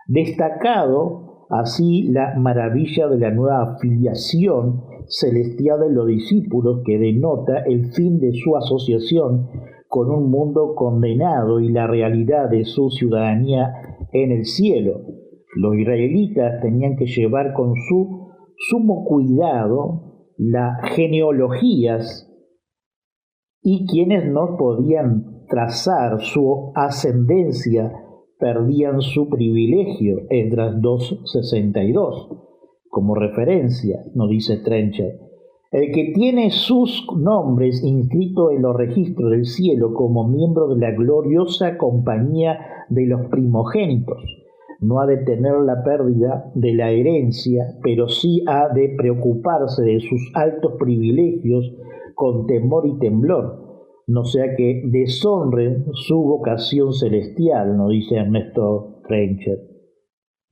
A: Destacado así la maravilla de la nueva filiación celestial de los discípulos, que denota el fin de su asociación con un mundo condenado y la realidad de su ciudadanía en el cielo. Los israelitas tenían que llevar con su sumo cuidado las genealogías, y quienes no podían trazar su ascendencia perdían su privilegio. Esdras 2:62. Como referencia, nos dice Trencher, el que tiene sus nombres inscritos en los registros del cielo como miembro de la gloriosa compañía de los primogénitos, no ha de tener la pérdida de la herencia, pero sí ha de preocuparse de sus altos privilegios con temor y temblor, no sea que deshonren su vocación celestial, nos dice Ernesto Trencher.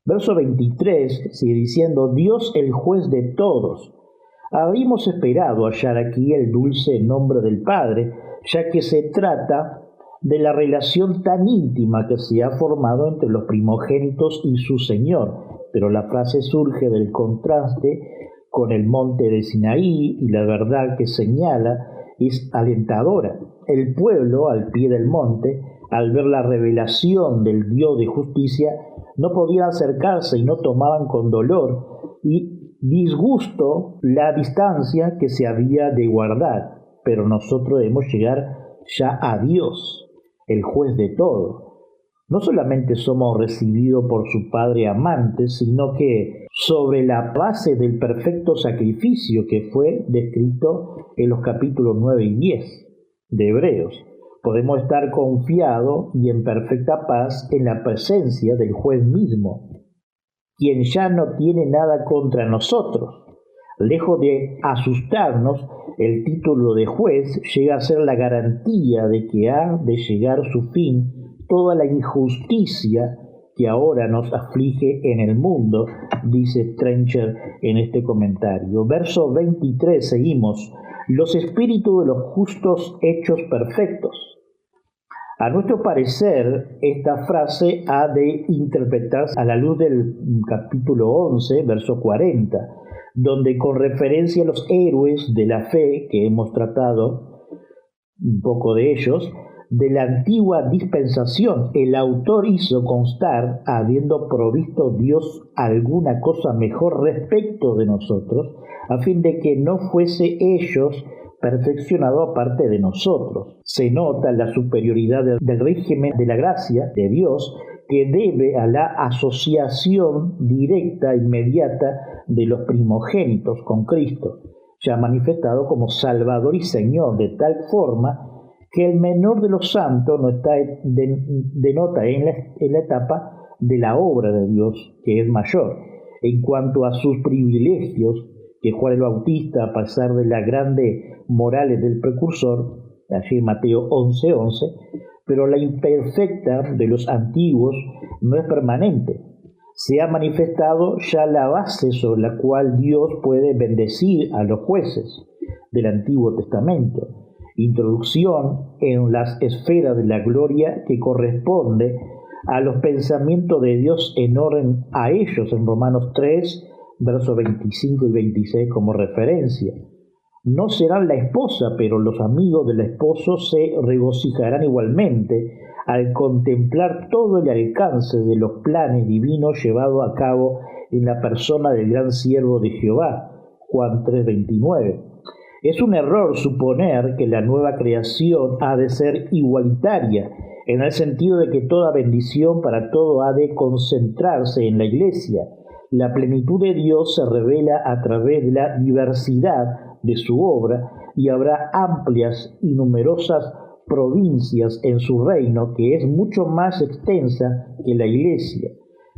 A: Verso 23 sigue diciendo: Dios el juez de todos. Habíamos esperado hallar aquí el dulce nombre del Padre, ya que se trata de la relación tan íntima que se ha formado entre los primogénitos y su Señor, pero la frase surge del contraste con el monte de Sinaí, y la verdad que señala es alentadora. El pueblo, al pie del monte, al ver la revelación del Dios de justicia, no podían acercarse y no tomaban con dolor y disgusto la distancia que se había de guardar. Pero nosotros debemos llegar ya a Dios, el juez de todo. No solamente somos recibidos por su Padre amante, sino que sobre la base del perfecto sacrificio que fue descrito en los capítulos 9 y 10 de Hebreos, podemos estar confiados y en perfecta paz en la presencia del juez mismo, quien ya no tiene nada contra nosotros. Lejos de asustarnos, el título de juez llega a ser la garantía de que ha de llegar a su fin toda la injusticia que ahora nos aflige en el mundo, dice Trencher en este comentario. Verso 23 seguimos: los espíritus de los justos hechos perfectos. A nuestro parecer, esta frase ha de interpretarse a la luz del capítulo 11, verso 40, donde con referencia a los héroes de la fe, que hemos tratado un poco de ellos, de la antigua dispensación, el autor hizo constar, habiendo provisto Dios alguna cosa mejor respecto de nosotros, a fin de que no fuese ellos perfeccionado aparte de nosotros. Se nota la superioridad del régimen de la gracia de Dios, que debe a la asociación directa e inmediata de los primogénitos con Cristo, ya manifestado como Salvador y Señor, de tal forma que el menor de los santos no está denota en la etapa de la obra de Dios, que es mayor. En cuanto a sus privilegios, que Juan el Bautista, a pesar de las grandes morales del precursor, allí en Mateo 11:11, pero la imperfecta de los antiguos no es permanente. Se ha manifestado ya la base sobre la cual Dios puede bendecir a los jueces del Antiguo Testamento. Introducción en las esferas de la gloria que corresponde a los pensamientos de Dios en orden a ellos en Romanos 3, versos 25 y 26 como referencia. No serán la esposa, pero los amigos del esposo se regocijarán igualmente al contemplar todo el alcance de los planes divinos llevados a cabo en la persona del gran siervo de Jehová. Juan 3:29. Es un error suponer que la nueva creación ha de ser igualitaria, en el sentido de que toda bendición para todo ha de concentrarse en la Iglesia. La plenitud de Dios se revela a través de la diversidad de su obra y habrá amplias y numerosas provincias en su reino, que es mucho más extensa que la Iglesia,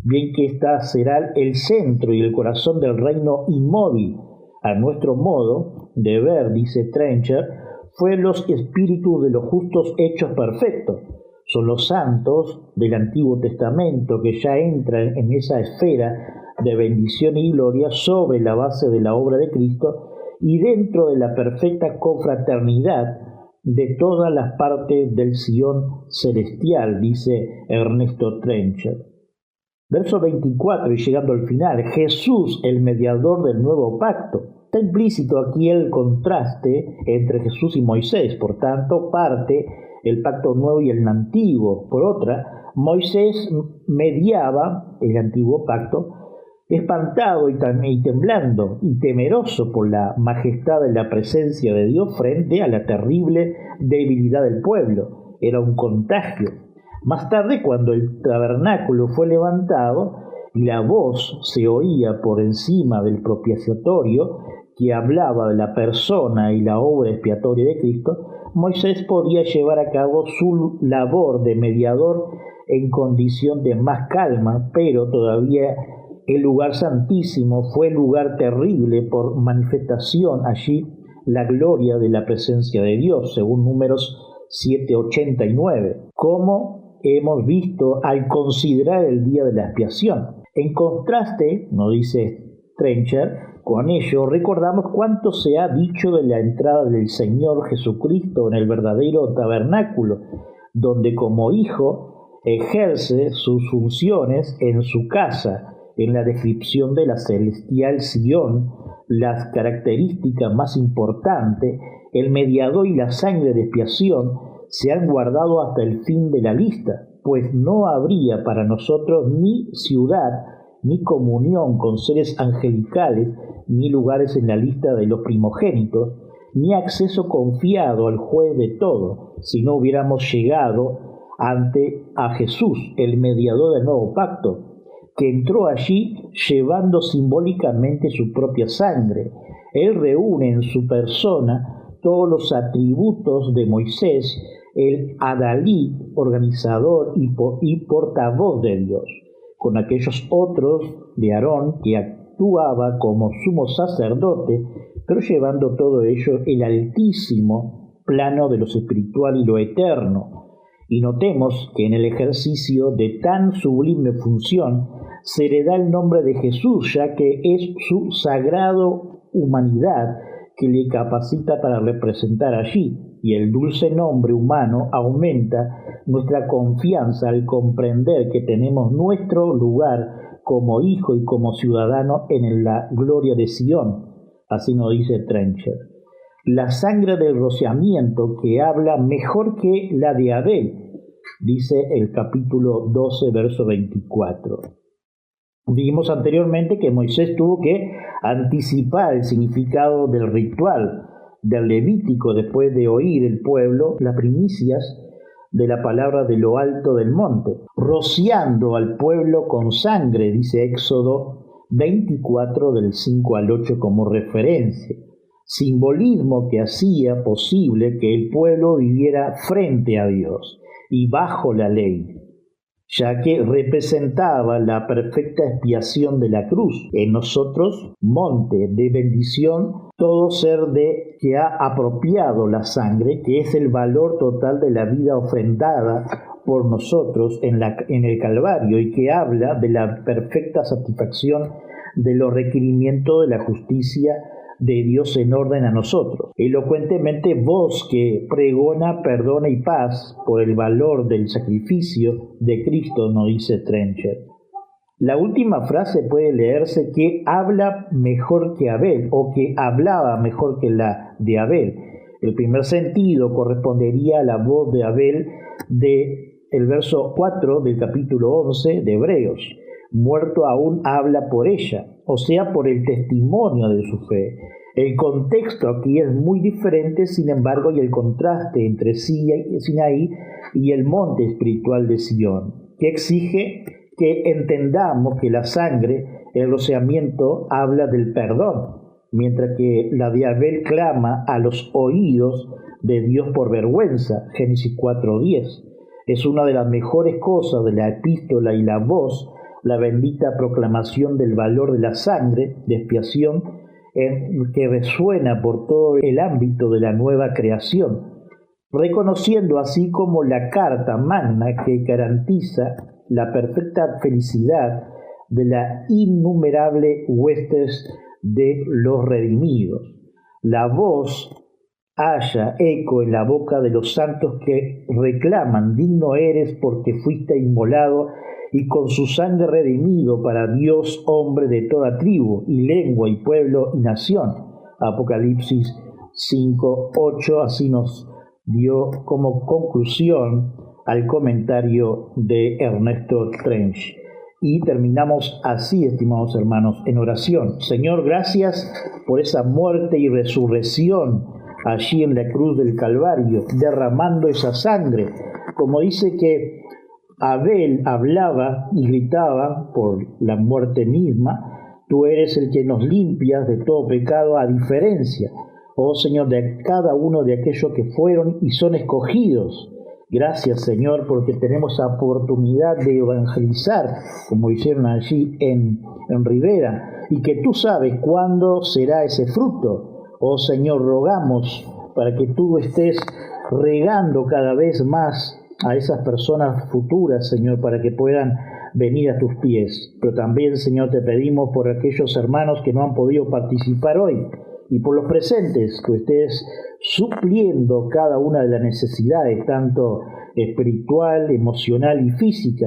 A: bien que ésta será el centro y el corazón del reino inmóvil. A nuestro modo de ver, dice Trencher, fue los espíritus de los justos hechos perfectos. Son los santos del Antiguo Testamento que ya entran en esa esfera de bendición y gloria sobre la base de la obra de Cristo y dentro de la perfecta confraternidad de todas las partes del Sion celestial, dice Ernesto Trencher. Verso 24 y llegando al final, Jesús, el mediador del nuevo pacto. Está implícito aquí el contraste entre Jesús y Moisés, por tanto, parte el pacto nuevo y el antiguo. Por otra, Moisés mediaba el antiguo pacto, espantado y temblando y temeroso por la majestad de la presencia de Dios frente a la terrible debilidad del pueblo. Era un contagio. Más tarde, cuando el tabernáculo fue levantado y la voz se oía por encima del propiciatorio que hablaba de la persona y la obra expiatoria de Cristo, Moisés podía llevar a cabo su labor de mediador en condición de más calma, pero todavía el lugar santísimo fue lugar terrible por manifestación allí la gloria de la presencia de Dios, según Números 7:89, como hemos visto al considerar el día de la expiación. En contraste, nos dice Trencher, con ello recordamos cuánto se ha dicho de la entrada del Señor Jesucristo en el verdadero tabernáculo, donde como hijo ejerce sus funciones en su casa. En la descripción de la celestial Sion, las características más importantes, el mediador y la sangre de expiación, se han guardado hasta el fin de la lista, pues no habría para nosotros ni ciudad, ni comunión con seres angelicales, ni lugares en la lista de los primogénitos, ni acceso confiado al juez de todo, si no hubiéramos llegado ante a Jesús, el mediador del nuevo pacto, que entró allí llevando simbólicamente su propia sangre. Él reúne en su persona todos los atributos de Moisés, el adalí, organizador y portavoz de Dios, con aquellos otros de Aarón que actuaba como sumo sacerdote, pero llevando todo ello el altísimo plano de lo espiritual y lo eterno. Y notemos que en el ejercicio de tan sublime función se le da el nombre de Jesús, ya que es su sagrado humanidad que le capacita para representar allí, y el dulce nombre humano aumenta nuestra confianza al comprender que tenemos nuestro lugar como hijo y como ciudadano en la gloria de Sion. Así nos dice Trencher. La sangre del rociamiento que habla mejor que la de Abel, dice el capítulo 12, verso 24. Dijimos anteriormente que Moisés tuvo que anticipar el significado del ritual del Levítico después de oír el pueblo las primicias de la palabra de lo alto del monte, rociando al pueblo con sangre, dice Éxodo 24 del 5 al 8 como referencia, simbolismo que hacía posible que el pueblo viviera frente a Dios y bajo la ley, ya que representaba la perfecta expiación de la cruz. En nosotros, monte de bendición, todo ser que ha apropiado la sangre, que es el valor total de la vida ofrendada por nosotros en el Calvario, y que habla de la perfecta satisfacción de los requerimientos de la justicia de Dios en orden a nosotros. Elocuentemente, voz que pregona, perdona y paz por el valor del sacrificio de Cristo, nos dice Trencher. La última frase puede leerse que habla mejor que Abel, o que hablaba mejor que la de Abel. El primer sentido correspondería a la voz de Abel del verso 4 del capítulo 11 de Hebreos. muerto aún habla por ella, o sea, por el testimonio de su fe. El contexto aquí es muy diferente, sin embargo, y el contraste entre Sinaí y el monte espiritual de Sion, que exige que entendamos que la sangre, el rociamiento, habla del perdón, mientras que la de Abel clama a los oídos de Dios por vergüenza, Génesis 4:10. Es una de las mejores cosas de la epístola y la voz, la bendita proclamación del valor de la sangre de expiación, que resuena por todo el ámbito de la nueva creación, reconociendo así como la carta magna que garantiza la perfecta felicidad de la innumerable huestes de los redimidos. La voz halla eco en la boca de los santos que reclaman: digno eres porque fuiste inmolado y con su sangre redimido para Dios hombre de toda tribu y lengua y pueblo y nación. Apocalipsis 5:8, así nos dio como conclusión al comentario de Ernesto Trench. Y terminamos así, estimados hermanos, en oración. Señor, gracias por esa muerte y resurrección allí en la cruz del Calvario, derramando esa sangre. Como dice que Abel hablaba y gritaba por la muerte misma, tú eres el que nos limpias de todo pecado, a diferencia, oh Señor, de cada uno de aquellos que fueron y son escogidos. Gracias, Señor, porque tenemos la oportunidad de evangelizar, como hicieron allí en Rivera, y que tú sabes cuándo será ese fruto. Oh Señor, rogamos para que tú estés regando cada vez más a esas personas futuras, Señor, para que puedan venir a tus pies. Pero también, Señor, te pedimos por aquellos hermanos que no han podido participar hoy, y por los presentes, que estés supliendo cada una de las necesidades, tanto espiritual, emocional y física.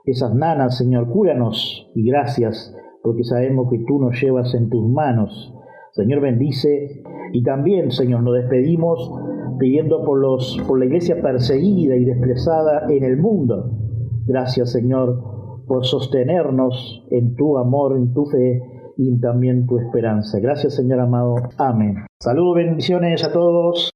A: Esas nanas, Señor, cúranos, y gracias, porque sabemos que tú nos llevas en tus manos. Señor, bendice. Y también, Señor, nos despedimos pidiendo por la iglesia perseguida y desplazada en el mundo. Gracias, Señor, por sostenernos en tu amor, en tu fe y también tu esperanza. Gracias, Señor amado. Amén. Saludos, bendiciones a todos.